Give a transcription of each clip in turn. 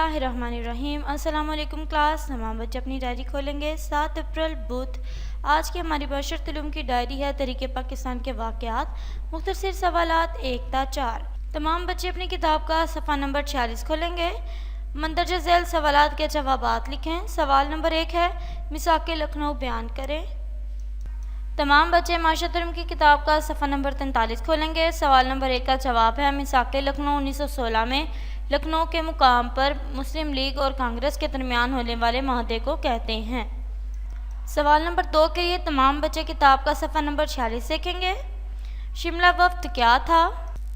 اللہ الرحمن الرحیم۔ السلام علیکم کلاس۔ تمام بچے اپنی ڈائری کھولیں گے۔ 7 اپریل بدھ۔ آج کی ہماری معاشرت علوم کی ڈائری ہے تحریک پاکستان کے واقعات، مختصر سوالات 1 تا 4۔ تمام بچے اپنی کتاب کا صفحہ نمبر 46 کھولیں گے۔ مندرجہ ذیل سوالات کے جوابات لکھیں۔ سوال نمبر 1 ہے میثاق لکھنؤ بیان کریں۔ تمام بچے معاشرت علوم کی کتاب کا صفحہ نمبر 43 کھولیں گے۔ سوال نمبر 1 کا جواب ہے میثاق لکھنؤ 1916 میں لکھنؤ کے مقام پر مسلم لیگ اور کانگریس کے درمیان ہونے والے معاہدے کو کہتے ہیں۔ سوال نمبر 2 کے لیے تمام بچے کتاب کا صفحہ نمبر 46 دیکھیں گے۔ شملہ وفد کیا تھا؟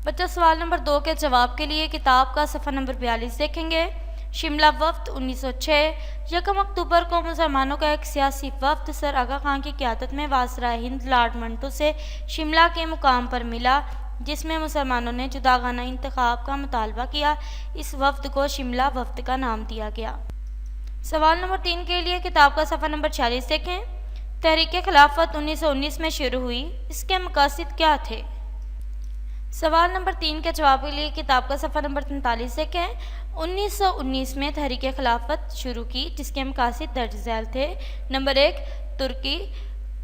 بچہ سوال نمبر 2 کے جواب کے لیے کتاب کا صفحہ نمبر 42 دیکھیں گے۔ شملہ وفد 1906 یکم اکتوبر کو مسلمانوں کا ایک سیاسی وفد سر آغا خان کی قیادت میں وائسرائے ہند لارڈ منٹو سے شملہ کے مقام پر ملا، جس میں مسلمانوں نے جداگانہ انتخاب کا مطالبہ کیا۔ اس وفد کو شملہ وفد کا نام دیا گیا۔ سوال نمبر 3 کے لیے کتاب کا صفحہ نمبر 46 دیکھیں۔ تحریک خلافت 1919 میں شروع ہوئی، اس کے مقاصد کیا تھے؟ سوال نمبر 3 کے جواب کے لیے کتاب کا صفحہ نمبر 43 دیکھیں۔ 1919 میں تحریک خلافت شروع کی، جس کے مقاصد درج ذیل تھے۔ نمبر 1 ترکی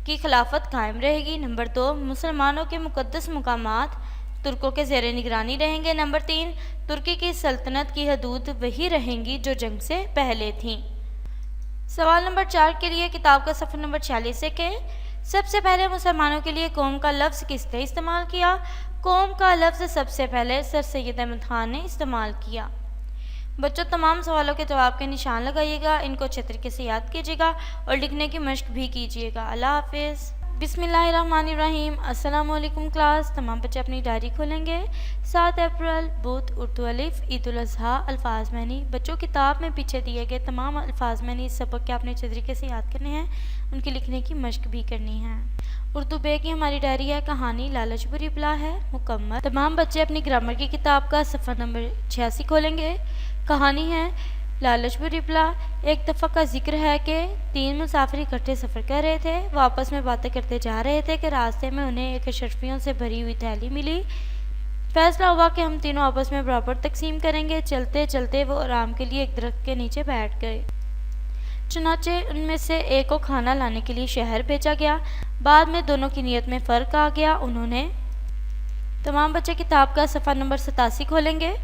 کی خلافت قائم رہے گی۔ نمبر 2 مسلمانوں کے مقدس مقامات ترکوں کے زیر نگرانی رہیں گے۔ نمبر 3 ترکی کی سلطنت کی حدود وہی رہیں گی جو جنگ سے پہلے تھیں۔ سوال نمبر 4 کے لیے کتاب کا صفحہ نمبر 46 دیکھیں۔ سب سے پہلے مسلمانوں کے لیے قوم کا لفظ کس نے استعمال کیا؟ قوم کا لفظ سب سے پہلے سر سید احمد خان نے استعمال کیا۔ بچوں تمام سوالوں کے جواب کے نشان لگائیے گا، ان کو اچھے طریقے سے یاد کیجیے گا اور لکھنے کی مشق بھی کیجیے گا۔ اللہ حافظ۔ بسم اللہ الرحمن الرحیم۔ السلام علیکم کلاس۔ تمام بچے اپنی ڈائری کھولیں گے۔ 7 اپریل بدھ، اردو الف، عید الاضحیٰ، الفاظ معنی۔ بچوں کتاب میں پیچھے دیے گئے تمام الفاظ معنی اس سبق کے اپنے اچھے طریقے سے یاد کرنے ہیں، ان کی لکھنے کی مشق بھی کرنی ہے۔ اردو بے کی ہماری ڈائری ہے کہانی لالچ بری بلا ہے مکمل۔ تمام بچے اپنی گرامر کی کتاب کا صفحہ نمبر 86 کھولیں گے۔ کہانی ہے لالچ بری بلا۔ ایک دفعہ کا ذکر ہے کہ 3 مسافر اکٹھے سفر کر رہے تھے۔ وہ آپس میں باتیں کرتے جا رہے تھے کہ راستے میں انہیں ایک اشرفیوں سے بھری ہوئی تھیلی ملی۔ فیصلہ ہوا کہ ہم تینوں آپس میں برابر تقسیم کریں گے۔ چلتے چلتے وہ آرام کے لیے ایک درخت کے نیچے بیٹھ گئے۔ چنانچہ ان میں سے ایک کو کھانا لانے کے لیے شہر بھیجا گیا۔ بعد میں دونوں کی نیت میں فرق آ گیا۔ تمام بچے کتاب کا صفحہ نمبر 87 کھولیں گے۔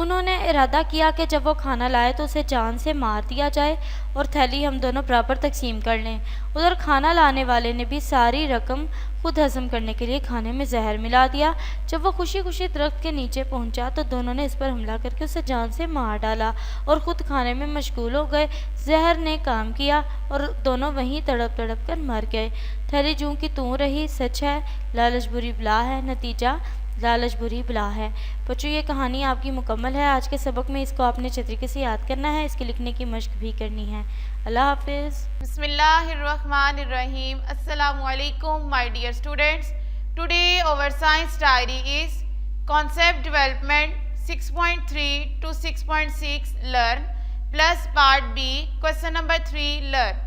انہوں نے ارادہ کیا کہ جب وہ کھانا لائے تو اسے جان سے مار دیا جائے اور تھیلی ہم دونوں برابر تقسیم کر لیں۔ ادھر کھانا لانے والے نے بھی ساری رقم خود ہضم کرنے کے لیے کھانے میں زہر ملا دیا۔ جب وہ خوشی خوشی درخت کے نیچے پہنچا تو دونوں نے اس پر حملہ کر کے اسے جان سے مار ڈالا اور خود کھانے میں مشغول ہو گئے۔ زہر نے کام کیا اور دونوں وہیں تڑپ تڑپ کر مر گئے۔ تھیلی جوں کی توں رہی، سچ ہے لالچ بری بلا ہے، نتیجہ لالچ بری بلا ہے۔ بچوں یہ کہانی آپ کی مکمل ہے۔ آج کے سبق میں اس کو آپ نے اچھے طریقے سے یاد کرنا ہے، اس کے لکھنے کی مشق بھی کرنی ہے۔ اللہ حافظ۔ بسم اللہ الرحمن الرحیم۔ السلام علیکم my dear students. Today our science diary is concept development 6.3 to 6.6 learn plus part B question number 3 learn.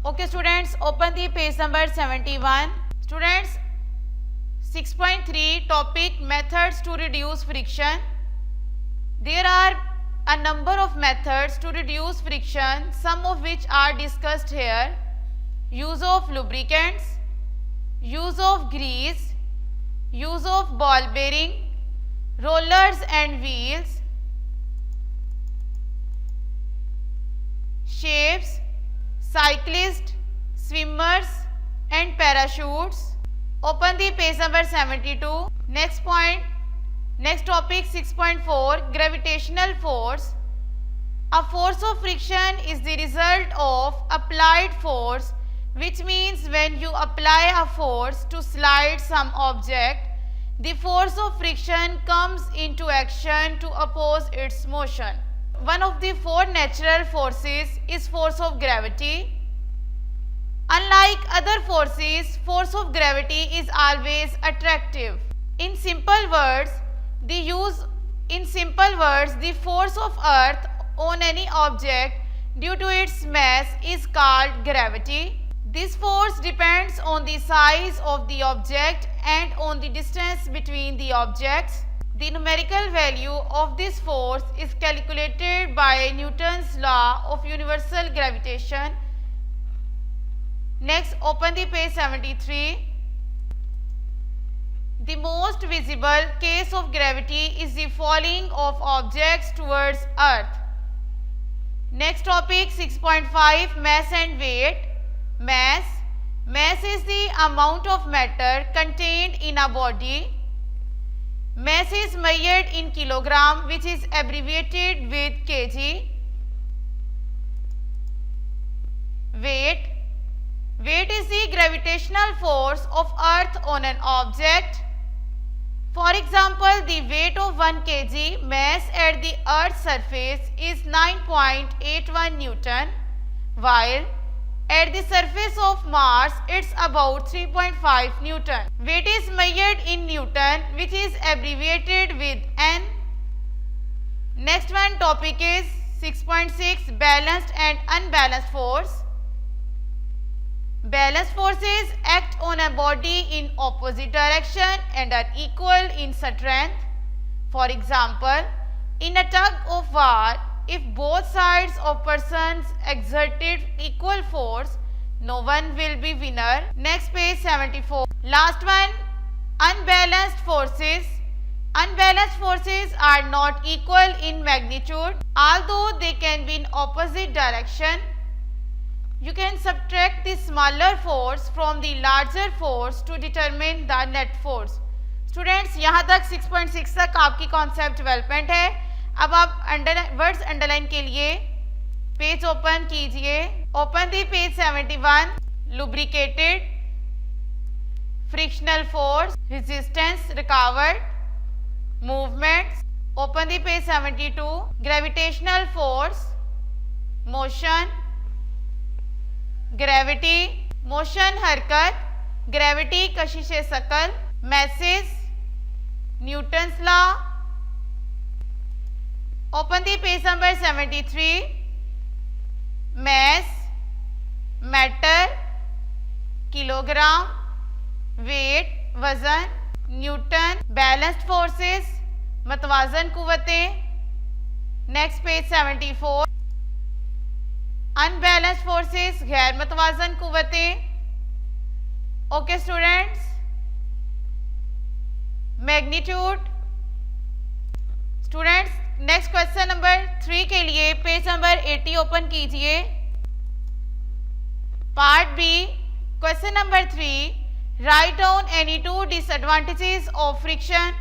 Okay students, open the page number 71. Students 6.3 topic methods to reduce friction. There are a number of methods to reduce friction, some of which are discussed here. Use of lubricants, use of grease, use of ball bearing, rollers and wheels, shapes, cyclists, swimmers and parachutes. Open the page number 72. Next point, next topic 6.4 gravitational force. A force of friction is the result of applied force, which means when you apply a force to slide some object, the force of friction comes into action to oppose its motion. One of the 4 natural forces is force of gravity. Unlike other forces, force of gravity is always attractive. In simple words, the force of earth on any object due to its mass is called gravity. This force depends on the size of the object and on the distance between the objects. The numerical value of this force is calculated by Newton's law of universal gravitation. Next, open the page 73. The most visible case of gravity is the falling of objects towards Earth. Next topic 6.5, mass and weight. Mass is the amount of matter contained in a body. Mass is measured in kilogram, which is abbreviated with kg. Weight is the gravitational force of Earth on an object. For example, the weight of 1 kg mass at the Earth's surface is 9.81 Newton, while at the surface of Mars it's about 3.5 Newton. Weight is measured in Newton, which is abbreviated with N. Next one topic is 6.6, balanced and unbalanced force. Balanced forces act on a body in opposite direction and are equal in strength. For example, in a tug of war, if both sides of persons exerted equal force, no one will be winner. Next page 74. Last one, unbalanced forces. Unbalanced forces are not equal in magnitude, although they can be in opposite direction. You can subtract the smaller force from the larger force to determine the net force. Students, यहाँ तक 6.6 तक आपकी concept development है. अब आप words underline के लिए page open कीजिए. Open the page 71. Lubricated, frictional force, resistance recovered, movements. Open the page 72. Gravitational force, motion, gravity, motion हरकत, ग्रेविटी कशिश सकल, message, Newton's law. Open the page number 73. Mass, matter, kilogram, weight, वजन, newton. Balanced forces, मतवाजन कुव्वतें. Next page 74. Unbalanced forces, गैर मतवाजन कुव्वतें. Okay students. Magnitude. Students, next question number 3 के लिए पेज नंबर 80 ओपन कीजिए. Part B, question number 3, write down any 2 disadvantages of friction.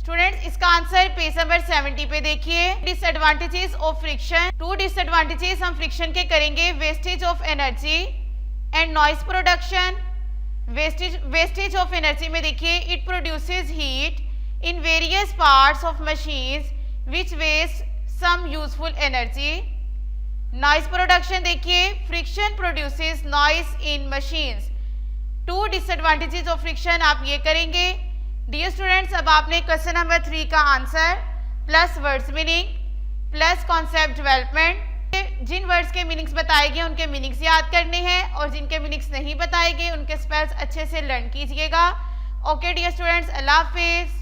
Students, इसका आंसर पेज नंबर 70 पे देखिए. Disadvantages of friction. 2 डिसएडवांटेजेस हम फ्रिक्शन के करेंगे. Wastage of energy and noise production. Wastage of energy में देखिए, it produces heat in various parts of machines which waste some useful energy. Noise production देखिए, friction produces noise in machines. 2 disadvantages of friction आप ये करेंगे. Dear students, अब आपने question number 3 का answer plus words meaning plus concept development, जिन words के meanings बताए गए उनके मीनिंग्स याद करने हैं और जिनके मीनिंग्स नहीं बताए गए उनके स्पेल्स अच्छे से लर्न कीजिएगा. ओके डियर स्टूडेंट्स, अल्लाह हाफिज़.